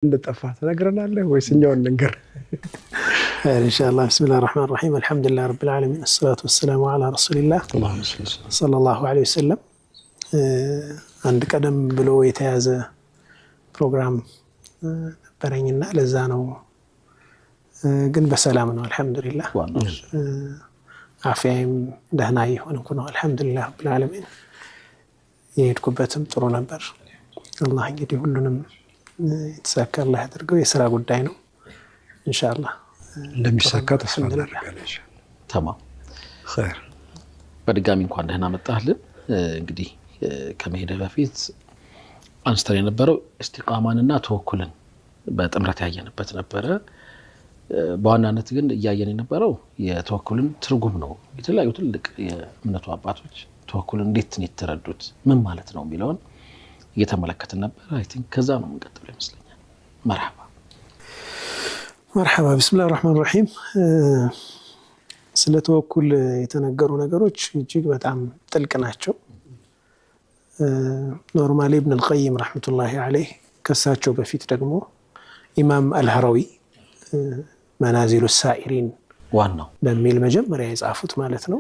እንደጠፋ ተነግረናለህ ወይስ እኛውን እንንገር? ኢንሻአላህ ቢስሚላሂር ረህማኒር ረሂም አልሐምዱሊላሂ ረቢል ዓለሚን الصلاه والسلام على رسول الله صلى الله عليه وسلم። አንድ ቀደም ብሎ የተያዘ ፕሮግራም ነበረኝና ለዛ ነው ግን በሰላም ነው አልሐምዱሊላህ። አፍያም ደህና ይሆንኩ ነው አልሐምዱሊላህ ረቢል ዓለሚን። የሄድኩበትም ጥሩ ነበር። አላህ እንግዲህ ሁሉንም የተሳካልህ ያድርገው። የሥራ ጉዳይ ነው ኢንሻአላህ እንደሚሳካ ተስፋ እናደርጋለን። ተማም ኸይር። በድጋሚ እንኳን ደህና መጣህልን። እንግዲህ ከመሄድ በፊት አንስተን የነበረው እስቲቃማንና ተወኩልን በጥምረት ያየንበት ነበረ። በዋናነት ግን እያየን የነበረው የተወኩልን ትርጉም ነው። የተለያዩ ትልቅ የእምነቱ አባቶች ተወኩልን እንዴት ነው የተረዱት፣ ምን ማለት ነው የሚለውን እየተመለከትን ነበር። አይ ቲንክ ከዛ ነው የምንቀጥለው ይመስለኛል። መርሐባ ቢስሚላሂር ረህማኒር ረሂም። ስለ ተወኩል የተነገሩ ነገሮች እጅግ በጣም ጥልቅ ናቸው። ኖርማሊ ኢብን አልቀይም ረህመቱላሂ ዐለይህ ከሳቸው በፊት ደግሞ ኢማም አልሀራዊ መናዚሉ ሳኢሪን ዋናው በሚል መጀመሪያ የጻፉት ማለት ነው።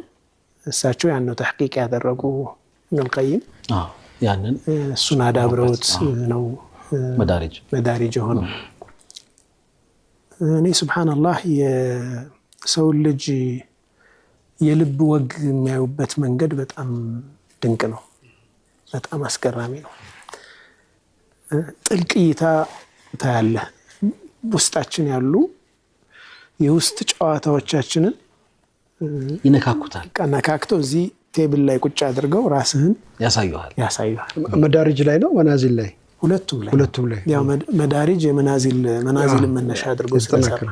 እሳቸው ያን ነው ተሕቂቅ ያደረጉ ኢብን አልቀይም። ያንን እሱን አዳብረውት ነው መዳሪጅ ሆነው። እኔ ሱብሃንአላህ የሰው ልጅ የልብ ወግ የሚያዩበት መንገድ በጣም ድንቅ ነው፣ በጣም አስገራሚ ነው። ጥልቅ እይታ ታያለህ። ውስጣችን ያሉ የውስጥ ጨዋታዎቻችንን ይነካኩታል። ነካክተው እዚህ ቴብል ላይ ቁጭ አድርገው ራስህን ያሳዩሃል። መዳሪጅ ላይ ነው መናዚል ላይ ሁለቱም ላይ ሁለቱም ላይ ያው መዳሪጅ የመናዚል መናዚል መነሻ አድርጎ